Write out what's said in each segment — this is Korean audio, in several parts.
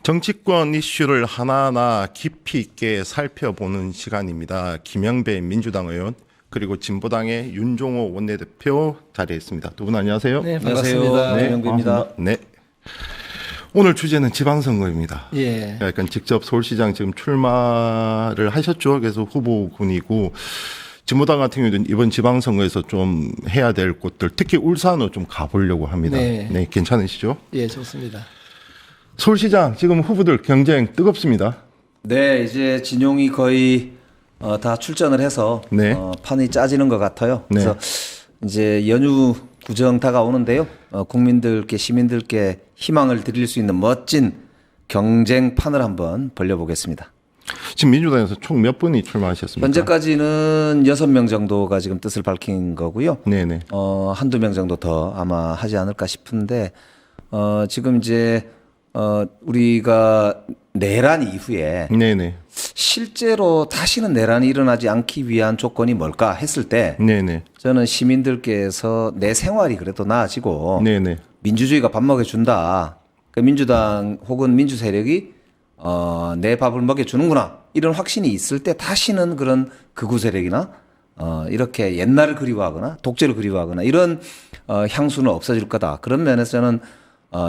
정치권 이슈를 하나하나 깊이 있게 살펴보는 시간입니다. 김영배 민주당 의원 그리고 진보당의 윤종호 원내대표 자리에 있습니다. 두 분 안녕하세요. 네, 반갑습니다. 네, 김영배입니다. 네. 오늘 주제는 지방선거입니다. 예. 그러니까 직접 서울시장 지금 출마를 하셨죠. 그래서 후보군이고 진보당 같은 경우는 이번 지방선거에서 좀 해야 될 곳들, 특히 울산으로 좀 가보려고 합니다. 네. 괜찮으시죠? 예, 좋습니다. 서울시장 지금 후보들 경쟁 뜨겁습니다. 네, 이제 진용이 거의 다 출전을 해서 네. 판이 짜지는 것 같아요. 네. 그래서 이제 연휴 구정 다가오는데요. 국민들께 시민들께 희망을 드릴 수 있는 멋진 경쟁판을 한번 벌려보겠습니다. 지금 민주당에서 총 몇 분이 출마하셨습니까? 현재까지는 6명 정도가 지금 뜻을 밝힌 거고요. 네네. 한두 명 정도 더 아마 하지 않을까 싶은데 지금 이제 우리가 내란 이후에 네네. 실제로 다시는 내란이 일어나지 않기 위한 조건이 뭘까 했을 때 네네. 저는 시민들께서 내 생활이 그래도 나아지고 네네. 민주주의가 밥 먹여준다. 그 민주당 혹은 민주 세력이 내 밥을 먹여주는구나. 이런 확신이 있을 때 다시는 그런 극우 세력이나 이렇게 옛날을 그리워하거나 독재를 그리워하거나 이런 향수는 없어질 거다. 그런 면에서 저는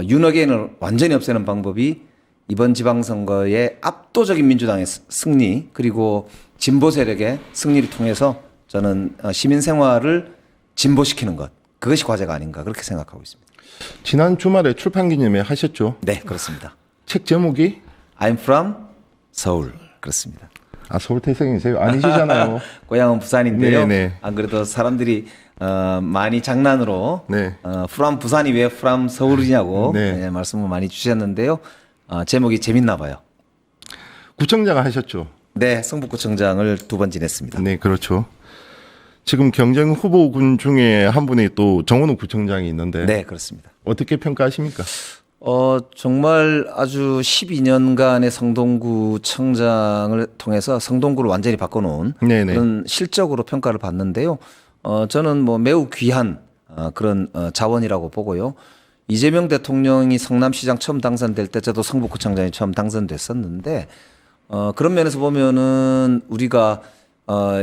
윤핵관을 완전히 없애는 방법이 이번 지방선거의 압도적인 민주당의 승리 그리고 진보 세력의 승리를 통해서 저는 시민 생활을 진보시키는 것 그것이 과제가 아닌가 그렇게 생각하고 있습니다. 지난 주말에 출판 기념회 하셨죠? 네, 그렇습니다. 책 제목이? I'm from 서울. 그렇습니다. 아, 서울 태생이세요? 아니시잖아요. 고향은 부산인데요. 네네. 안 그래도 사람들이 많이 장난으로 네. from 부산이 왜 from 서울이냐고 네. 말씀을 많이 주셨는데요. 제목이 재밌나 봐요. 구청장 하셨죠? 네, 성북구청장을 2번 지냈습니다. 네, 그렇죠. 지금 경쟁 후보군 중에 한 분이 또 정원욱 구청장이 있는데 네, 그렇습니다. 어떻게 평가하십니까? 정말 아주 12년간의 성동구청장을 통해서 성동구를 완전히 바꿔놓은 네네. 그런 실적으로 평가를 받는데요. 저는 뭐 매우 귀한 그런 자원이라고 보고요. 이재명 대통령이 성남시장 처음 당선될 때 저도 성북구청장이 처음 당선됐었는데 그런 면에서 보면은 우리가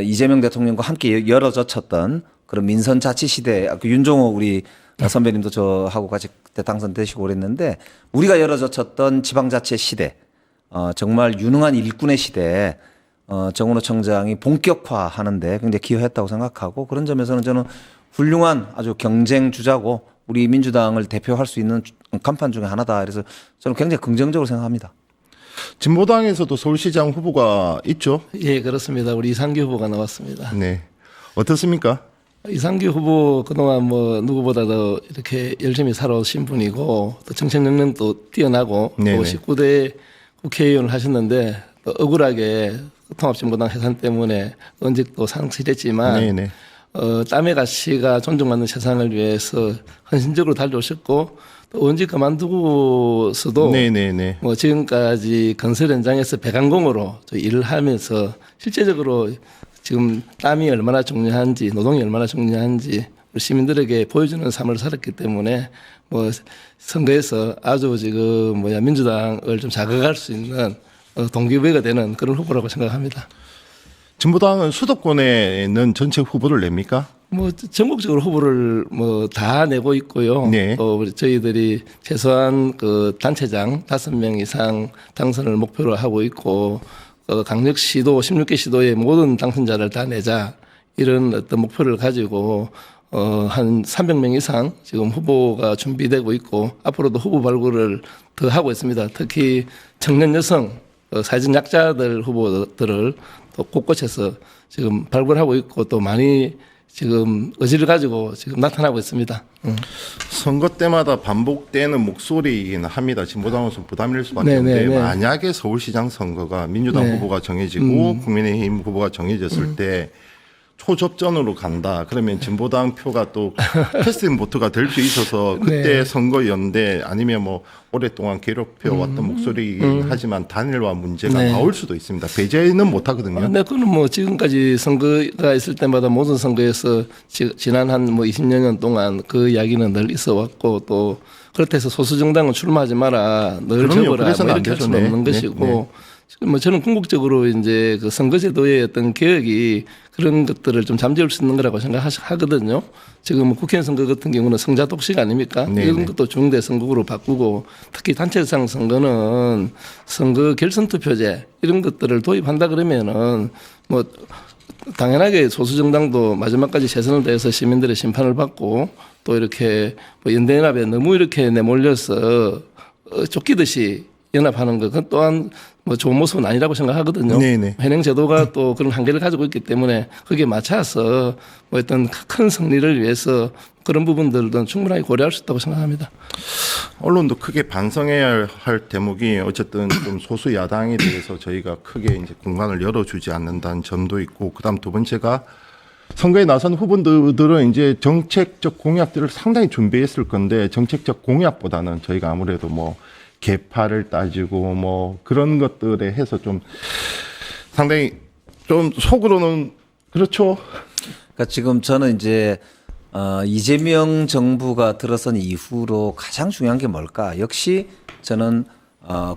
이재명 대통령과 함께 열어젖혔던 그런 민선자치 시대, 윤종호 우리 선배님도 저하고 같이 그때 당선되시고 그랬는데 우리가 열어젖혔던 지방자치 시대, 정말 유능한 일꾼의 시대에 정원호 청장이 본격화하는데 굉장히 기여했다고 생각하고 그런 점에서는 저는 훌륭한 아주 경쟁 주자고 우리 민주당을 대표할 수 있는 간판 중에 하나다. 그래서 저는 굉장히 긍정적으로 생각합니다. 진보당에서도 서울시장 후보가 있죠? 예, 그렇습니다. 우리 이상규 후보가 나왔습니다. 네. 어떻습니까? 이상규 후보 그동안 뭐 누구보다도 이렇게 열심히 살아오신 분이고 또 정책 능력도 뛰어나고 네네. 또 19대 국회의원을 하셨는데 또 억울하게 통합진보당 해산 때문에 언직도 상실했지만 네네. 땀의 가치가 존중받는 세상을 위해서 헌신적으로 달려오셨고 또 언직 그만두고서도 네네네. 뭐 지금까지 건설 현장에서 배관공으로 일을 하면서 실제적으로 지금 땀이 얼마나 중요한지 노동이 얼마나 중요한지 우리 시민들에게 보여주는 삶을 살았기 때문에 뭐 선거에서 아주 지금 민주당을 좀 자극할 수 있는 동기부여가 되는 그런 후보라고 생각합니다. 진보당은 수도권에는 전체 후보를 냅니까? 뭐 전국적으로 후보를 뭐 다 내고 있고요. 네. 또 우리 저희들이 최소한 그 단체장 5명 이상 당선을 목표로 하고 있고 강력시도 16개 시도의 모든 당선자를 다 내자 이런 어떤 목표를 가지고 한 300명 이상 지금 후보가 준비되고 있고 앞으로도 후보 발굴을 더 하고 있습니다. 특히 청년 여성 사회적 약자들 후보들을 또 곳곳에서 지금 발굴하고 있고 또 많이 지금 의지를 가지고 지금 나타나고 있습니다. 선거 때마다 반복되는 목소리이긴 합니다. 진보당으로서 부담일 수밖에 없는데 만약에 서울시장 선거가 민주당 네. 후보가 정해지고 국민의힘 후보가 정해졌을 때 초접전으로 간다. 그러면 진보당 표가 또 패스트 보트가 될 수 있어서 그때 네. 선거연대 아니면 뭐 오랫동안 괴롭혀왔던 목소리이긴 하지만 단일화 문제가 네. 나올 수도 있습니다. 배제는 못 하거든요. 네, 그는 뭐 지금까지 선거가 있을 때마다 모든 선거에서 지난 한 뭐 20년 동안 그 이야기는 늘 있어 왔고 또 그렇다 해서 소수 정당은 출마하지 마라, 늘 그럼요. 접어라, 뭐 그래서는 안 이렇게 할 되죠. 수는 네. 없는 네. 것이고 네. 지금 뭐 저는 궁극적으로 이제 그 선거제도의 어떤 개혁이 그런 것들을 좀 잠재울 수 있는 거라고 생각하거든요. 지금 뭐 국회의원 선거 같은 경우는 성자 독식 아닙니까? 네네. 이런 것도 중대 선거구로 바꾸고 특히 단체상 선거는 선거 결선 투표제 이런 것들을 도입한다 그러면은 뭐 당연하게 소수 정당도 마지막까지 최선을 다해서 시민들의 심판을 받고 또 이렇게 뭐 연대연합에 너무 이렇게 내몰려서 쫓기듯이 연합하는 것, 그건 또한 뭐 좋은 모습은 아니라고 생각하거든요. 네네. 현행 제도가 또 그런 한계를 가지고 있기 때문에 거기에 맞춰서 뭐 어떤 큰 승리를 위해서 그런 부분들도 충분하게 고려할 수 있다고 생각합니다. 언론도 크게 반성해야 할 대목이 어쨌든 좀 소수 야당에 대해서 저희가 크게 이제 공간을 열어주지 않는다는 점도 있고, 그다음 두 번째가 선거에 나선 후보들은 이제 정책적 공약들을 상당히 준비했을 건데 정책적 공약보다는 저희가 아무래도 뭐 개파를 따지고 뭐 그런 것들에 해서 좀 상당히 좀 속으로는 그렇죠. 그러니까 지금 저는 이제 이재명 정부가 들어선 이후로 가장 중요한 게 뭘까? 역시 저는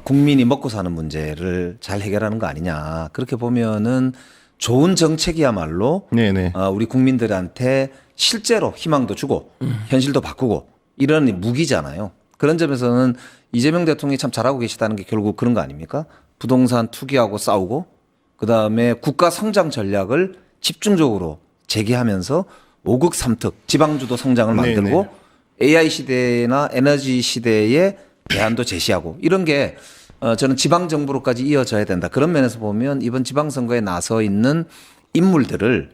국민이 먹고 사는 문제를 잘 해결하는 거 아니냐. 그렇게 보면은 좋은 정책이야말로 네네. 우리 국민들한테 실제로 희망도 주고 현실도 바꾸고 이런 무기잖아요. 그런 점에서는 이재명 대통령이 참 잘하고 계시다는 게 결국 그런 거 아닙니까? 부동산 투기하고 싸우고 그다음에 국가 성장 전략을 집중적으로 제기하면서 5극 3특 지방주도 성장을 만들고 AI 시대나 에너지 시대에 대안도 제시하고 이런 게 저는 지방정부로까지 이어져야 된다. 그런 면에서 보면 이번 지방선거에 나서 있는 인물들을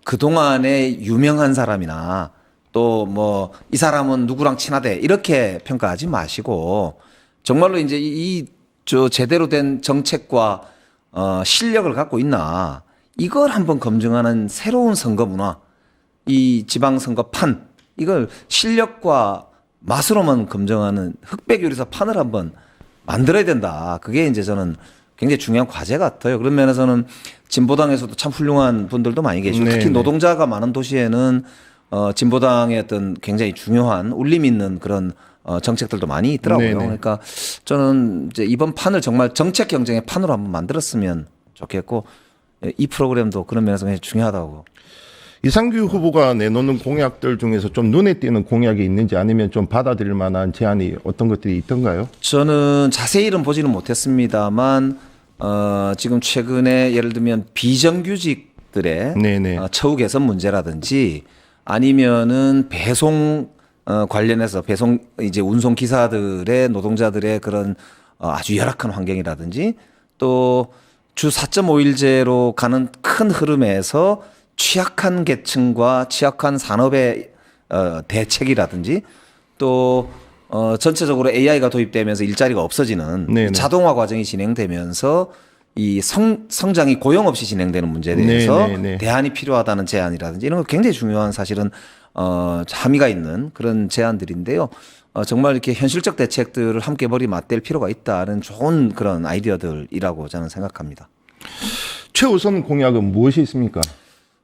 그동안에 유명한 사람이나 또 뭐 이 사람은 누구랑 친하대 이렇게 평가하지 마시고 정말로 이제 저 제대로 된 정책과 실력을 갖고 있나 이걸 한번 검증하는 새로운 선거 문화, 이 지방선거판 이걸 실력과 맛으로만 검증하는 흑백 요리사 판을 한번 만들어야 된다. 그게 이제 저는 굉장히 중요한 과제 같아요. 그런 면에서는 진보당에서도 참 훌륭한 분들도 많이 계시고 특히 네네. 노동자가 많은 도시에는 진보당의 어떤 굉장히 중요한 울림 있는 그런 정책들도 많이 있더라고요. 네네. 그러니까 저는 이제 이번 판을 정말 정책 경쟁의 판으로 한번 만들었으면 좋겠고 이 프로그램도 그런 면에서 굉장히 중요하다고. 이상규 후보가 내놓는 공약들 중에서 좀 눈에 띄는 공약이 있는지 아니면 좀 받아들일 만한 제안이 어떤 것들이 있던가요? 저는 자세히는 보지는 못했습니다만 지금 최근에 예를 들면 비정규직들의 네네. 처우 개선 문제라든지 아니면은 배송 관련해서 배송 이제 운송 기사들의 노동자들의 그런 아주 열악한 환경이라든지 또 주 4.5일제로 가는 큰 흐름에서 취약한 계층과 취약한 산업의 대책이라든지 또 전체적으로 AI가 도입되면서 일자리가 없어지는 네네. 자동화 과정이 진행되면서 이 성장이 고용 없이 진행되는 문제에 대해서 네네네. 대안이 필요하다는 제안이라든지 이런 거 굉장히 중요한 사실은 함의가 있는 그런 제안들인데요. 정말 이렇게 현실적 대책들을 함께 머리 맞댈 필요가 있다는 좋은 그런 아이디어들이라고 저는 생각합니다. 최우선 공약은 무엇이 있습니까?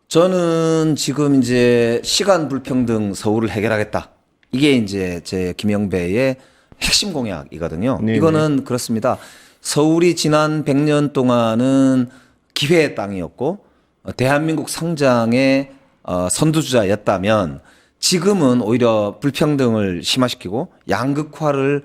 저는 지금 이제 시간 불평등 서울을 해결하겠다. 이게 이제 제 김영배의 핵심 공약이거든요. 네네. 이거는 그렇습니다. 서울이 지난 100년 동안은 기회의 땅이었고 대한민국 성장의 선두주자였다면 지금은 오히려 불평등을 심화시키고 양극화를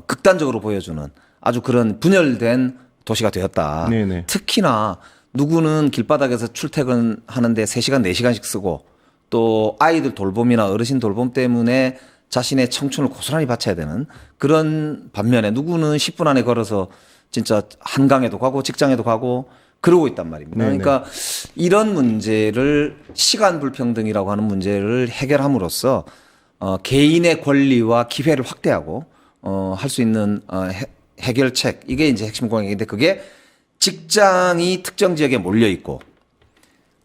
극단적으로 보여주는 아주 그런 분열된 도시가 되었다. 네네. 특히나 누구는 길바닥에서 출퇴근하는데 3시간, 4시간씩 쓰고 또 아이들 돌봄이나 어르신 돌봄 때문에 자신의 청춘을 고스란히 바쳐야 되는 그런 반면에 누구는 10분 안에 걸어서 진짜 한강에도 가고 직장에도 가고 그러고 있단 말입니다. 네네. 그러니까 이런 문제를 시간 불평등이라고 하는 문제를 해결함으로써 개인의 권리와 기회를 확대하고 할 수 있는 해결책 이게 이제 핵심 공약인데 그게 직장이 특정 지역에 몰려 있고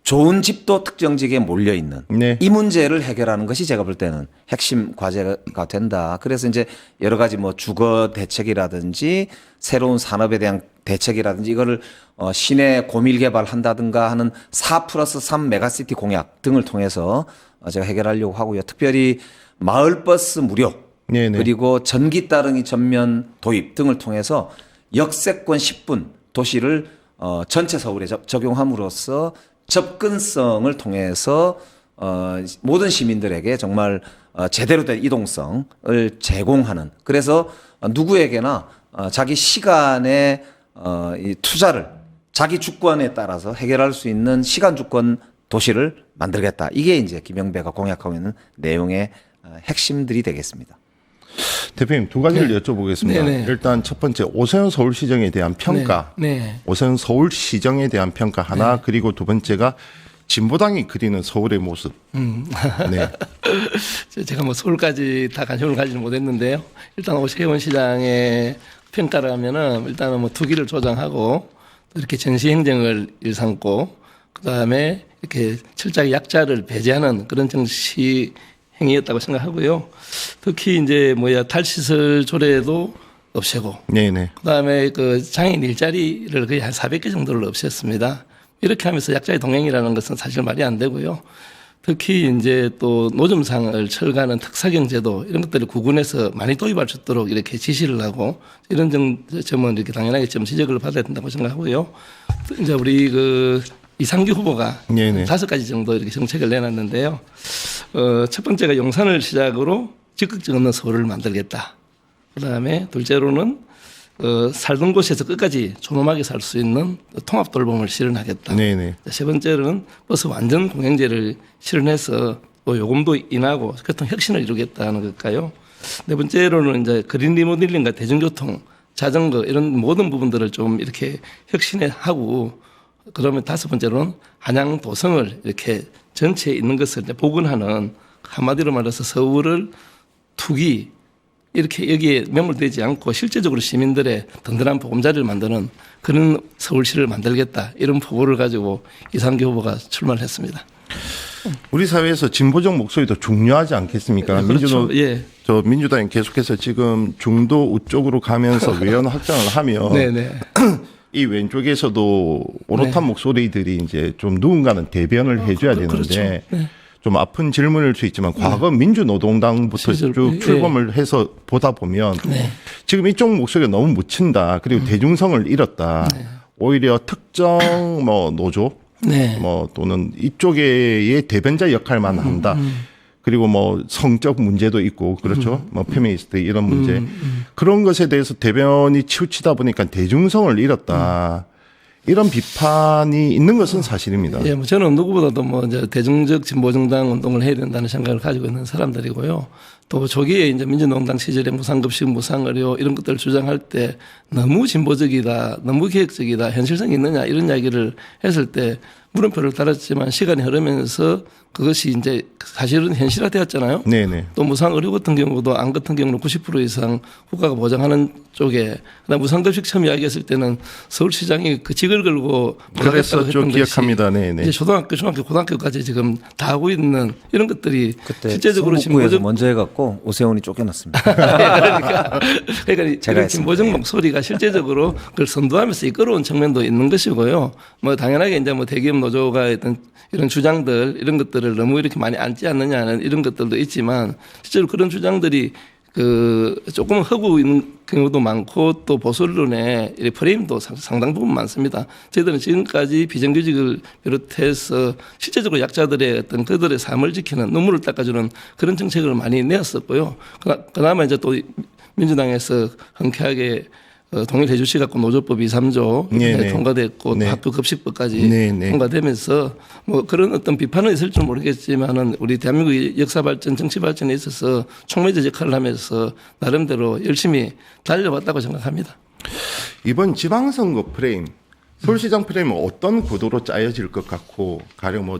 좋은 집도 특정 지역에 몰려 있는 네. 이 문제를 해결하는 것이 제가 볼 때는 핵심 과제가 된다. 그래서 이제 여러 가지 뭐 주거 대책이라든지 새로운 산업에 대한 대책이라든지 이거를 시내 고밀 개발한다든가 하는 4+3 메가시티 공약 등을 통해서 제가 해결하려고 하고요. 특별히 마을버스 무료 네네. 그리고 전기 따릉이 전면 도입 등을 통해서 역세권 10분 도시를 전체 서울에 적용함으로써 접근성을 통해서 모든 시민들에게 정말 제대로 된 이동성을 제공하는 그래서 누구에게나 자기 시간의 이 투자를 자기 주권에 따라서 해결할 수 있는 시간 주권 도시를 만들겠다. 이게 이제 김영배가 공약하고 있는 내용의 핵심들이 되겠습니다. 대표님 두 가지를 여쭤보겠습니다. 네네. 일단 첫 번째 오세훈 서울시정에 대한 평가, 네. 오세훈 서울시정에 대한 평가 하나, 그리고 두 번째가 진보당이 그리는 서울의 모습. 네. 제가 뭐 서울까지 다 관심을 가지는 못했는데요. 일단 오세훈 시장의 평가를 하면은 일단은 뭐 투기를 조장하고 또 이렇게 전시행정을 일삼고 그다음에 이렇게 철저하게 약자를 배제하는 그런 정치 행위였다고 생각하고요. 특히 이제 탈시설 조례도 없애고, 네네. 그다음에 그 장애인 일자리를 거의 한 400개 정도를 없앴습니다. 이렇게 하면서 약자의 동행이라는 것은 사실 말이 안 되고요. 특히 이제 또 노점상을 철거하는 특사경제도 이런 것들을 구군해서 많이 도입할 수 있도록 이렇게 지시를 하고 이런 점은 이렇게 당연하게 좀 지적을 받아야 된다고 생각하고요. 또 이제 우리 그 이상규 후보가 네네. 5가지 정도 이렇게 정책을 내놨는데요. 첫 번째가 용산을 시작으로 적극적 없는 서울을 만들겠다. 그다음에 둘째로는 살던 곳에서 끝까지 존엄하게 살 수 있는 통합 돌봄을 실현하겠다. 네네. 세 번째로는 버스 완전 공영제를 실현해서 또 요금도 인하고 교통 혁신을 이루겠다는 걸까요? 네 번째로는 이제 그린 리모델링과 대중교통, 자전거 이런 모든 부분들을 좀 이렇게 혁신하고 그러면 다섯 번째로는 한양 도성을 이렇게 전체에 있는 것을 이제 복원하는 한마디로 말해서 서울을 투기 이렇게 여기에 매몰되지 않고 실제적으로 시민들의 든든한 보금자리를 만드는 그런 서울시를 만들겠다 이런 포부를 가지고 이상규 후보가 출마를 했습니다. 우리 사회에서 진보적 목소리도 중요하지 않겠습니까? 그렇죠. 예. 민주당이 계속해서 지금 중도 우쪽으로 가면서 외연 확장을 하면 네네. 이 왼쪽에서도 오롯한 목소리들이 이제 좀 누군가는 대변을 해줘야 되는데 그렇죠. 네. 좀 아픈 질문일 수 있지만 과거 민주노동당부터 실제로, 쭉 출범을 해서 보다 보면 네. 지금 이쪽 목소리가 너무 묻힌다. 그리고 대중성을 잃었다. 오히려 특정 노조 네. 또는 이쪽의 대변자 역할만 한다. 그리고 성적 문제도 있고 그렇죠. 페미니스트 이런 문제 그런 것에 대해서 대변이 치우치다 보니까 대중성을 잃었다. 이런 비판이 있는 것은 사실입니다. 예, 저는 누구보다도 이제 대중적 진보정당 운동을 해야 된다는 생각을 가지고 있는 사람들이고요. 또 초기에 이제 민주노동당 시절에 무상급식, 무상의료 이런 것들을 주장할 때 너무 진보적이다, 너무 개혁적이다, 현실성이 있느냐 이런 이야기를 했을 때 물음표를 달았지만 시간이 흐르면서 그것이 이제 사실은 현실화되었잖아요. 네네. 또 무상의료 같은 경우도 안 같은 경우는 90% 이상 국가가 보장하는 쪽에 그다음 무상급식 처음 이야기했을 때는 서울시장이 그 직을 걸고 그랬었죠. 기억합니다. 네네. 이제 초등학교, 중학교, 고등학교까지 지금 다 하고 있는 이런 것들이 그때 실제적으로 성북구에서 진보적 먼저 해갖고 오세훈이 쫓겨났습니다. 그러니까 제가 이런 했습니다. 진보적 목소리가 실제적으로 그걸 선도하면서 이끌어온 측면도 있는 것이고요. 당연하게 이제 대기업 노조가 했던 이런 주장들 이런 것들을 너무 이렇게 많이 앉지 않느냐는 이런 것들도 있지만 실제로 그런 주장들이 조금 허구 있는 경우도 많고 또 보수 언론의 프레임도 상당 부분 많습니다. 저희들은 지금까지 비정규직을 비롯해서 실제적으로 약자들의 어떤 그들의 삶을 지키는 눈물을 닦아주는 그런 정책을 많이 내었었고요. 그나마 이제 또 민주당에서 흔쾌하게 동일해 주시갖고 노조법 2, 3조 네네. 통과됐고 네. 또 학교 급식법까지 네네. 통과되면서 그런 어떤 비판은 있을 줄 모르겠지만은 우리 대한민국의 역사 발전, 정치 발전에 있어서 촉매제 역할을 하면서 나름대로 열심히 달려왔다고 생각합니다. 이번 지방선거 프레임, 서울시장 프레임은 어떤 구도로 짜여질 것 같고 가령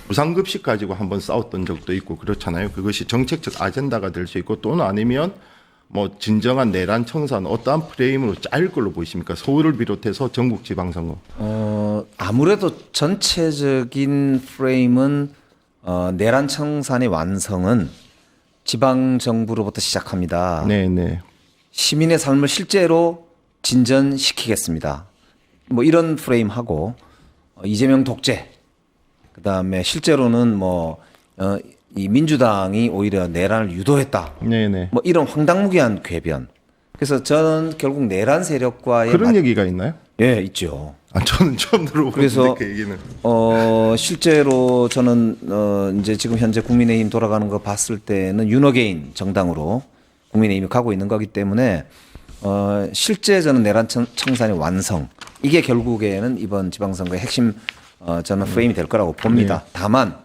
무상급식 가지고 한번 싸웠던 적도 있고 그렇잖아요. 그것이 정책적 아젠다가 될 수 있고 또는 아니면 진정한 내란 청산 어떠한 프레임으로 짜일 걸로 보이십니까? 서울을 비롯해서 전국 지방선거. 아무래도 전체적인 프레임은 내란 청산의 완성은 지방 정부로부터 시작합니다. 네네. 시민의 삶을 실제로 진전시키겠습니다. 뭐 이런 프레임하고 이재명 독재, 그다음에 실제로는 이 민주당이 오히려 내란을 유도했다. 네네. 뭐 이런 황당무계한 궤변. 그래서 저는 결국 내란 세력과의 그런 얘기가 있나요? 예, 있죠. 아, 저는 처음 그래서 들어보는데 그 얘기는. 실제로 저는 이제 지금 현재 국민의힘 돌아가는 거 봤을 때는 윤어게인 정당으로 국민의힘이 가고 있는 거기 때문에 실제 저는 내란 청산의 완성 이게 결국에는 이번 지방선거의 핵심 저는 프레임이 될 거라고 봅니다. 다만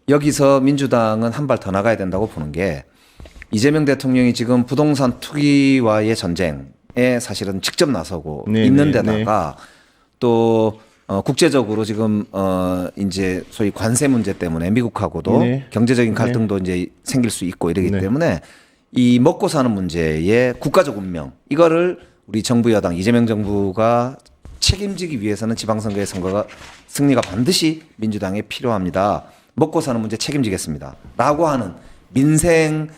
여기서 민주당은 한 발 더 나가야 된다고 보는 게 이재명 대통령이 지금 부동산 투기와의 전쟁에 사실은 직접 나서고 네, 있는 네, 데다가 또 국제적으로 지금 이제 소위 관세 문제 때문에 미국하고도 네. 경제적인 갈등도 이제 생길 수 있고 이러기 네. 때문에 이 먹고 사는 문제의 국가적 운명 이거를 우리 정부 여당 이재명 정부가 책임지기 위해서는 지방선거의 승리가 반드시 민주당에 필요합니다. 먹고 사는 문제 책임지겠습니다. 라고 하는 민생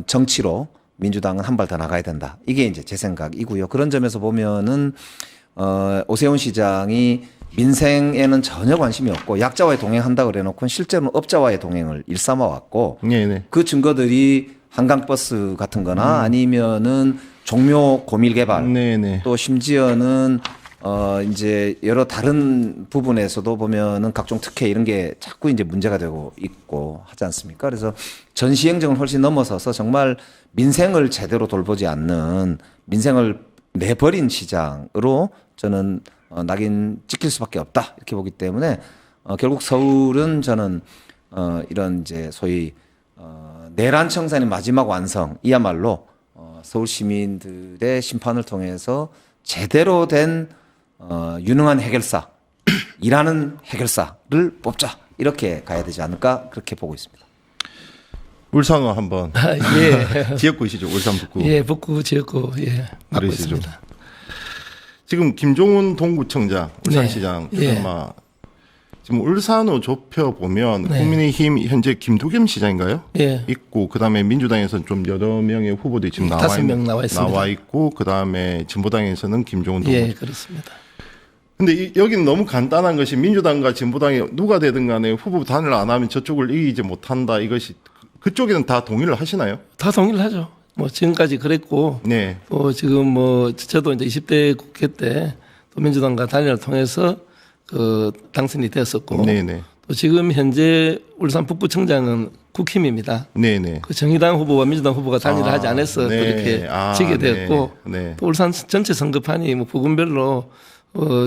정치로 민주당은 한 발 더 나가야 된다. 이게 이제 제 생각이고요. 그런 점에서 보면은 오세훈 시장이 민생에는 전혀 관심이 없고 약자와의 동행한다 그래 놓고 실제로는 업자와의 동행을 일삼아 왔고 네네. 그 증거들이 한강버스 같은 거나 아니면은 종묘 고밀 개발 네네. 또 심지어는 이제 여러 다른 부분에서도 보면은 각종 특혜 이런 게 자꾸 이제 문제가 되고 있고 하지 않습니까? 그래서 전시행정을 훨씬 넘어서서 정말 민생을 제대로 돌보지 않는 민생을 내버린 시장으로 저는 낙인 찍힐 수밖에 없다 이렇게 보기 때문에 결국 서울은 저는 이런 이제 소위 내란 청산의 마지막 완성 이야말로 서울 시민들의 심판을 통해서 제대로 된 유능한 해결사, 일하는 해결사를 뽑자 이렇게 가야 되지 않을까 그렇게 보고 있습니다. 울산어 한번. 예. 지역구이시죠, 울산 북구. 예, 북구 지역구 예 맡고 그러시죠. 있습니다. 지금 김종훈 동구청장, 울산시장 네. 예. 아마 지금 울산어 좁혀 보면 네. 국민의힘 현재 김두겸 시장인가요? 예. 있고 그다음에 민주당에서는 좀 여러 명의 후보들이 지금 다섯 명 나와 있습니다. 나와 있고 그다음에 진보당에서는 김종훈 동구. 예, 그렇습니다. 근데 여기는 너무 간단한 것이 민주당과 진보당이 누가 되든 간에 후보 단일 안 하면 저쪽을 이기지 못한다. 이것이 그쪽에는 다 동의를 하시나요? 다 동의를 하죠. 뭐 지금까지 그랬고 네. 지금 저도 이제 20대 국회 때 또 민주당과 단일을 통해서 당선이 되었었고 네네. 또 지금 현재 울산 북구청장은 국힘입니다. 네네. 그 정의당 후보와 민주당 후보가 단일을 하지 않아서 네. 그렇게 지게 되었고 네. 또 울산 전체 선거판이 뭐 부분별로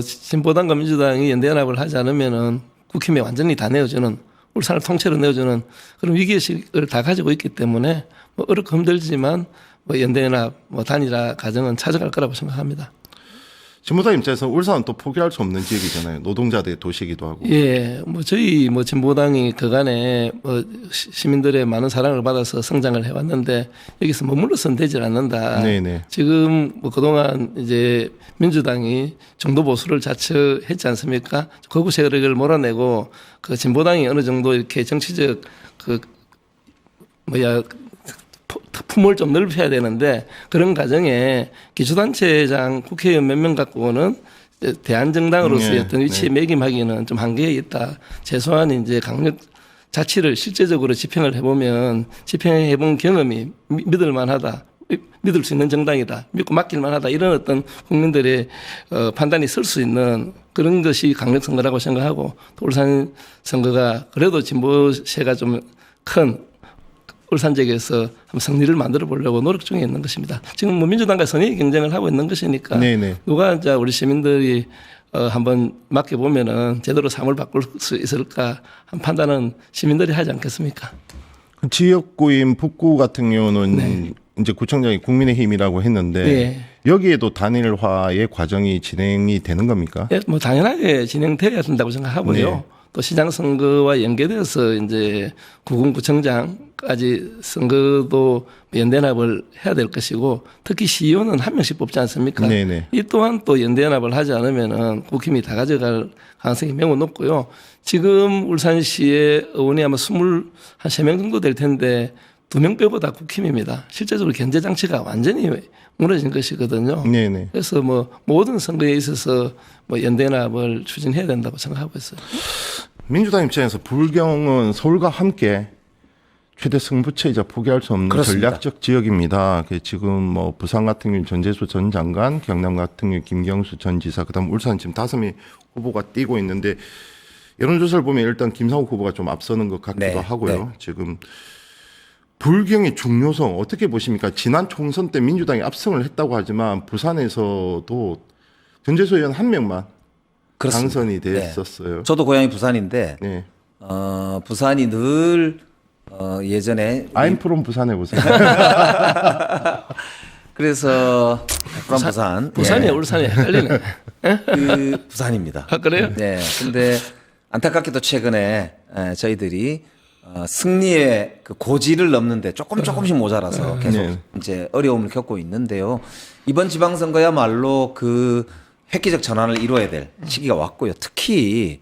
진보당과 민주당이 연대연합을 하지 않으면은 국힘에 완전히 다 내어주는 울산을 통째로 내어주는 그런 위기의식을 다 가지고 있기 때문에 뭐 어렵고 힘들지만 뭐 연대연합 단일화 과정은 찾아갈 거라고 생각합니다. 진보당 입장에서 울산은 또 포기할 수 없는 지역이잖아요. 노동자들의 도시이기도 하고. 예, 저희 진보당이 그간에 시민들의 많은 사랑을 받아서 성장을 해왔는데 여기서 머물러서는 되질 않는다. 네네. 지금 그동안 이제 민주당이 정도 보수를 자처했지 않습니까? 거구 세력을 몰아내고 그 진보당이 어느 정도 이렇게 정치적 품을 좀 넓혀야 되는데 그런 과정에 기초단체장 국회의원 몇 명 갖고는 대한정당으로서의 어떤 위치에 매김하기는 좀 한계가 있다. 최소한 이제 강력 자치를 실제적으로 집행을 해보면 집행해본 경험이 믿을만하다. 믿을 수 있는 정당이다. 믿고 맡길만하다. 이런 어떤 국민들의 판단이 설 수 있는 그런 것이 강력 선거라고 생각하고 또 울산 선거가 그래도 진보세가 좀 큰 울산 지역에서 한번 승리를 만들어 보려고 노력 중에 있는 것입니다. 지금 민주당과 선의 경쟁을 하고 있는 것이니까 네네. 누가 이제 우리 시민들이 한번 맡겨보면은 제대로 삶을 바꿀 수 있을까 한 판단은 시민들이 하지 않겠습니까? 그 지역구인 북구 같은 경우는 이제 구청장이 국민의힘이라고 했는데 네. 여기에도 단일화의 과정이 진행이 되는 겁니까? 예, 당연하게 진행돼야 된다고 생각하고요. 네. 또 시장 선거와 연계돼서 이제 구군구청장까지 선거도 연대연합을 해야 될 것이고 특히 CEO는 한 명씩 뽑지 않습니까? 네네. 이 또한 또 연대연합을 하지 않으면은 국힘이 다 가져갈 가능성이 매우 높고요. 지금 울산시의 의원이 아마 23명 정도 될 텐데 2명 빼고 다 국힘입니다. 실제적으로 견제 장치가 완전히 무너진 것이거든요. 네네. 그래서 뭐 모든 선거에 있어서 뭐 연대연합을 추진해야 된다고 생각하고 있어요. 민주당 입장에서 불경은 서울과 함께 최대 승부처이자 포기할 수 없는 그렇습니다. 전략적 지역입니다. 지금 뭐 부산 같은 경우 전재수 전 장관, 경남 같은 경우 김경수 전 지사, 그다음 울산 지금 5명 후보가 뛰고 있는데 여론조사를 보면 일단 김상욱 후보가 좀 앞서는 것 같기도 네, 하고요. 네. 지금 불경의 중요성 어떻게 보십니까? 지난 총선 때 민주당이 압승을 했다고 하지만 부산에서도 전재수 의원 한 명만 그렇습니다. 당선이 됐었어요. 저도 고향이 부산인데 네. 부산이 늘 예전에 I'm from 부산에 보세요. 그래서 그럼 부산 부산이 예. 울산이 헷갈리네. 그 부산입니다. 아, 그래요? 네. 근데 안타깝게도 최근에 저희들이 승리의 그 고지를 넘는데 조금씩 모자라서 계속 네. 이제 어려움을 겪고 있는데요. 이번 지방선거야말로 그 획기적 전환을 이루어야 될 시기가 왔고요. 특히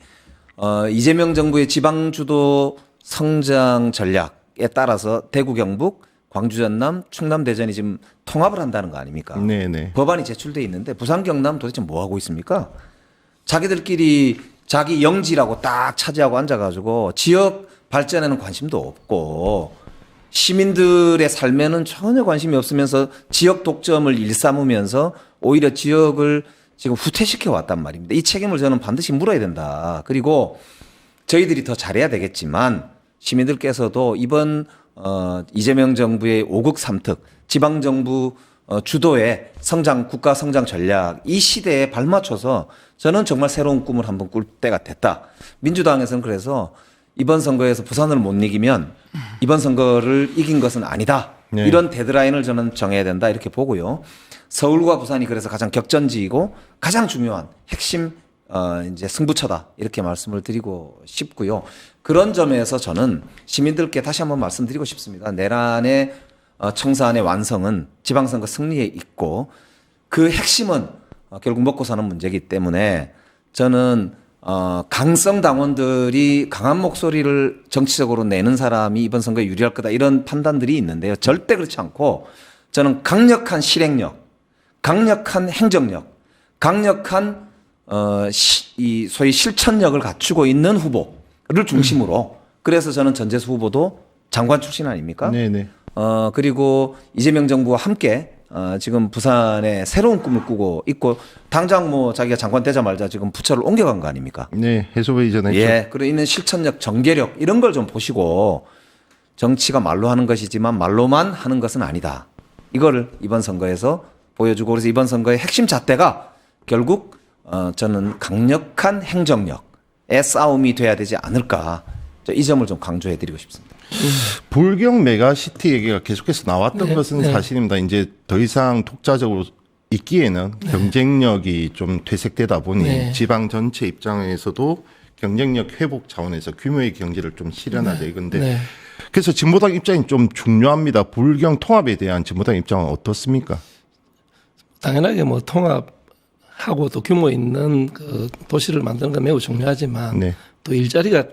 이재명 정부의 지방주도 성장 전략에 따라서 대구, 경북, 광주, 전남, 충남, 대전이 지금 통합을 한다는 거 아닙니까? 네네. 법안이 제출돼 있는데 부산, 경남 도대체 뭐 하고 있습니까? 자기들끼리 자기 영지라고 딱 차지하고 앉아가지고 지역 발전에는 관심도 없고 시민들의 삶에는 전혀 관심이 없으면서 지역 독점을 일삼으면서 오히려 지역을 지금 후퇴시켜 왔단 말입니다. 이 책임을 저는 반드시 물어야 된다. 그리고 저희들이 더 잘해야 되겠지만 시민들께서도 이번 이재명 정부의 5국 3특 지방정부 주도의 국가 성장 전략 이 시대에 발맞춰서 저는 정말 새로운 꿈을 한번 꿀 때가 됐다. 민주당에서는 그래서 이번 선거에서 부산을 못 이기면 이번 선거를 이긴 것은 아니다. 네. 이런 데드라인을 저는 정해야 된다 이렇게 보고요. 서울과 부산이 그래서 가장 격전지이고 가장 중요한 핵심 이제 승부처다 이렇게 말씀을 드리고 싶고요. 그런 점에서 저는 시민들께 다시 한번 말씀드리고 싶습니다. 내란의 청사안의 완성은 지방선거 승리에 있고 그 핵심은 결국 먹고 사는 문제이기 때문에 저는 강성 당원들이 강한 목소리를 정치적으로 내는 사람이 이번 선거에 유리할 거다 이런 판단들이 있는데요. 절대 그렇지 않고 저는 강력한 실행력, 강력한 행정력, 강력한 이 소위 실천력을 갖추고 있는 후보를 중심으로 그래서 저는 전재수 후보도 장관 출신 아닙니까? 네네. 그리고 이재명 정부와 함께 지금 부산에 새로운 꿈을 꾸고 있고 당장 뭐 자기가 장관 되자 말자 지금 부처를 옮겨간 거 아닙니까? 네, 해소부 이전에 예, 그리고 있는 실천력, 전개력 이런 걸 좀 보시고 정치가 말로 하는 것이지만 말로만 하는 것은 아니다. 이거를 이번 선거에서 보여주고 그래서 이번 선거의 핵심 잣대가 결국 저는 강력한 행정력의 싸움이 돼야 되지 않을까. 이 점을 좀 강조해드리고 싶습니다. 불경 메가시티 얘기가 계속해서 나왔던 네, 것은 네. 사실입니다. 이제 더 이상 독자적으로 있기에는 경쟁력이 좀 퇴색되다 보니 네. 지방 전체 입장에서도 경쟁력 회복 차원에서 규모의 경제를 좀 실현하자 이건데 네. 그래서 진보당 입장이 좀 중요합니다. 불경 통합에 대한 진보당 입장은 어떻습니까? 당연하게 뭐 통합하고 또 규모 있는 그 도시를 만드는 건 매우 중요하지만 네. 또 일자리가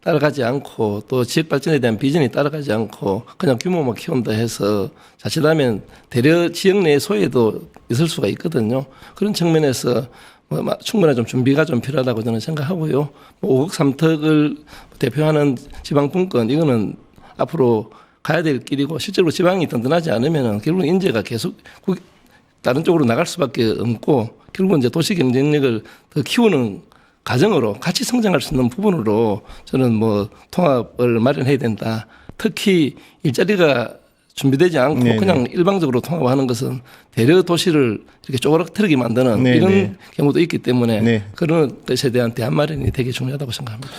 따라가지 않고 또 지역 발전에 대한 비전이 따라가지 않고 그냥 규모만 키운다 해서 자칫하면 대려 지역 내 소외도 있을 수가 있거든요. 그런 측면에서 뭐 충분한 좀 준비가 좀 필요하다고 저는 생각하고요. 뭐 5국 3특을 대표하는 지방 분권 이거는 앞으로 가야 될 길이고 실제로 지방이 든든하지 않으면 결국 인재가 계속 다른 쪽으로 나갈 수밖에 없고 결국은 이제 도시 경쟁력을 더 키우는 가정으로 같이 성장할 수 있는 부분으로 저는 뭐 통합을 마련해야 된다. 특히 일자리가 준비되지 않고 네네. 그냥 일방적으로 통합하는 것은 대려 도시를 이렇게 쪼그락뜨리게 만드는 네네. 이런 경우도 있기 때문에 네. 그런 것에 대한 대안 마련이 되게 중요하다고 생각합니다.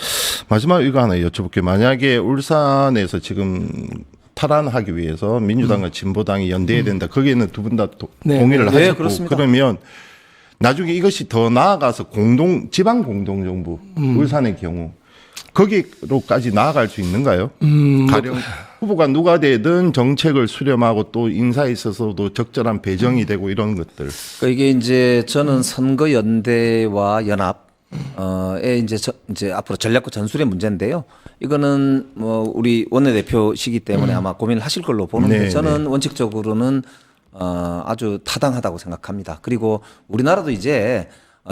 마지막 이거 하나 여쭤볼게요. 만약에 울산에서 지금 탈환하기 위해서 민주당과 진보당이 연대해야 된다. 거기에는 두 분 다 네. 동의를 네, 하셨고 그렇습니다. 그러면 나중에 이것이 더 나아가서 지방 공동정부 울산의 경우 거기로까지 나아갈 수 있는가요? 가령 후보가 누가 되든 정책을 수렴하고 또 인사에 있어서도 적절한 배정이 되고 이런 것들. 그러니까 이게 이제 저는 선거 연대와 연합에 이제 앞으로 전략과 전술의 문제인데요. 이거는 뭐 우리 원내대표시기 때문에 아마 고민을 하실 걸로 보는데 네, 저는 원칙적으로는 아주 타당하다고 생각합니다. 그리고 우리나라도 이제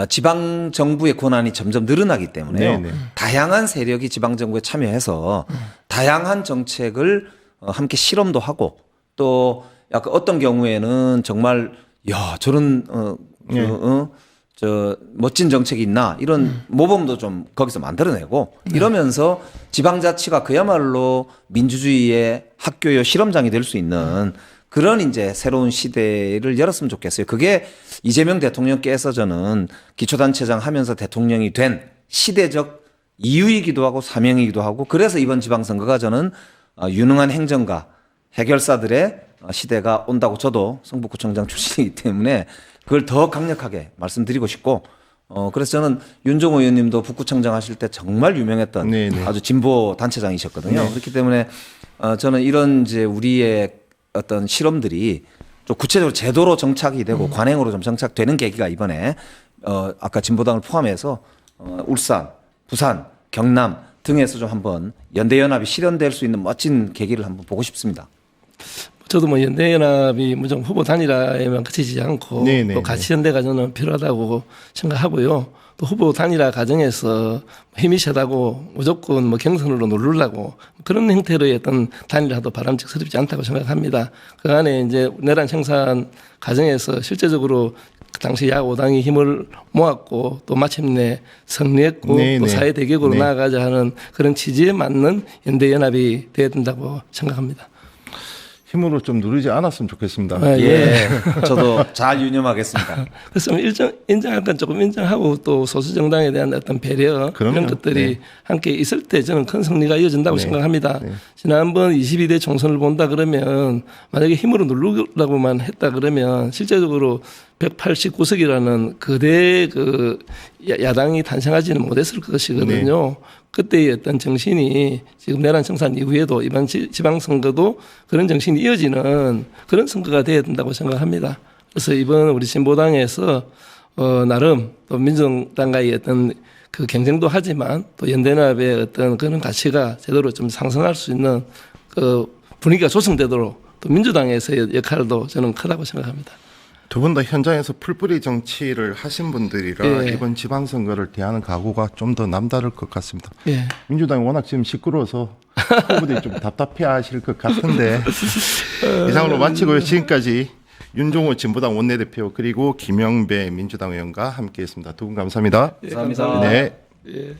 지방 정부의 권한이 점점 늘어나기 때문에요. 네, 네. 다양한 세력이 지방 정부에 참여해서 다양한 정책을 함께 실험도 하고 또 약간 어떤 경우에는 정말 야 저런 저 멋진 정책이 있나 이런 모범도 좀 거기서 만들어내고 이러면서 지방자치가 그야말로 민주주의의 학교요 실험장이 될 수 있는 그런 이제 새로운 시대를 열었으면 좋겠어요. 그게 이재명 대통령께서 저는 기초단체장 하면서 대통령이 된 시대적 이유이기도 하고 사명이기도 하고 그래서 이번 지방선거가 저는 유능한 행정가 해결사들의 시대가 온다고 저도 성북구청장 출신이기 때문에 그걸 더 강력하게 말씀드리고 싶고 그래서 저는 윤종호 의원님도 북구청장 하실 때 정말 유명했던 네네. 아주 진보 단체장이셨거든요. 그렇기 때문에 저는 이런 이제 우리의 어떤 실험들이 좀 구체적으로 제도로 정착이 되고 관행으로 좀 정착되는 계기가 이번에 아까 진보당을 포함해서 울산, 부산, 경남 등에서 좀 한번 연대연합이 실현될 수 있는 멋진 계기를 한번 보고 싶습니다. 저도 뭐 연대연합이 무조건 후보 단일화에만 그치지 않고 네네. 또 가치 연대가 저는 필요하다고 생각하고요. 또 후보 단일화 과정에서 힘이 세다고 무조건 뭐 경선으로 누르려고 그런 형태로의 어떤 단일화도 바람직스럽지 않다고 생각합니다. 그 안에 이제 내란 생산 과정에서 실제적으로 그 당시 야 5당이 힘을 모았고 또 마침내 승리했고 네네. 또 사회 대격으로 네. 나아가자 하는 그런 취지에 맞는 연대연합이 돼야 된다고 생각합니다. 힘으로 좀 누르지 않았으면 좋겠습니다. 아, 예, 저도 잘 유념하겠습니다. 그래서 인정할 건 조금 인정하고 또 소수 정당에 대한 어떤 배려 그럼요. 이런 것들이 함께 있을 때 저는 큰 승리가 이어진다고 네. 생각합니다. 네. 지난번 22대 총선을 본다 그러면 만약에 힘으로 누르라고만 했다 그러면 실제적으로 189석이라는 거대 그 야당이 탄생하지는 못했을 것이거든요. 그때의 어떤 정신이 지금 내란 청산 이후에도 이번 지방선거도 그런 정신이 이어지는 그런 선거가 되어야 된다고 생각합니다. 그래서 이번 우리 진보당에서 나름 또 민정당과의 어떤 그 경쟁도 하지만 또 연대연합의 어떤 그런 가치가 제대로 좀 상승할 수 있는 그 분위기가 조성되도록 또 민주당에서의 역할도 저는 크다고 생각합니다. 두 분 다 현장에서 풀뿌리 정치를 하신 분들이라 예. 이번 지방선거를 대하는 각오가 좀 더 남다를 것 같습니다. 예. 민주당이 워낙 지금 시끄러워서 후보들이 좀 답답해하실 것 같은데 이상으로 마치고요. 지금까지 윤종호 진보당 원내대표 그리고 김영배 민주당 의원과 함께했습니다. 두 분 감사합니다. 예, 감사합니다. 네. 예.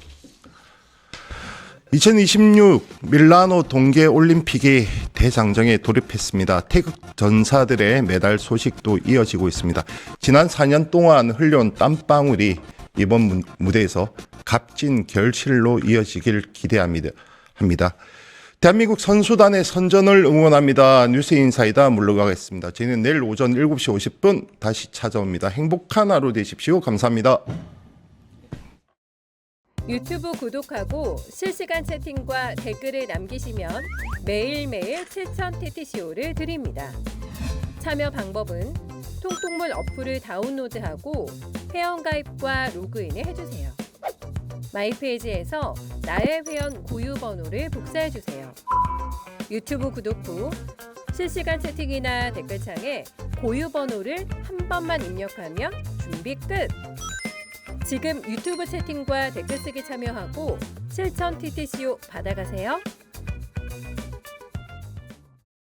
2026 밀라노 동계 올림픽이 대장정에 돌입했습니다. 태극 전사들의 메달 소식도 이어지고 있습니다. 지난 4년 동안 흘려온 땀방울이 이번 무대에서 값진 결실로 이어지길 기대합니다. 대한민국 선수단의 선전을 응원합니다. 뉴스 인사이다 물러가겠습니다. 저희는 내일 오전 7시 50분 다시 찾아옵니다. 행복한 하루 되십시오. 감사합니다. 유튜브 구독하고 실시간 채팅과 댓글을 남기시면 매일매일 7,000TTCO를 드립니다. 참여 방법은 통통물 어플을 다운로드하고 회원가입과 로그인을 해주세요. 마이페이지에서 나의 회원 고유 번호를 복사해주세요. 유튜브 구독 후 실시간 채팅이나 댓글창에 고유 번호를 한 번만 입력하면 준비 끝! 지금 유튜브 채팅과 댓글 쓰기 참여하고 7,000TTCO 받아가세요.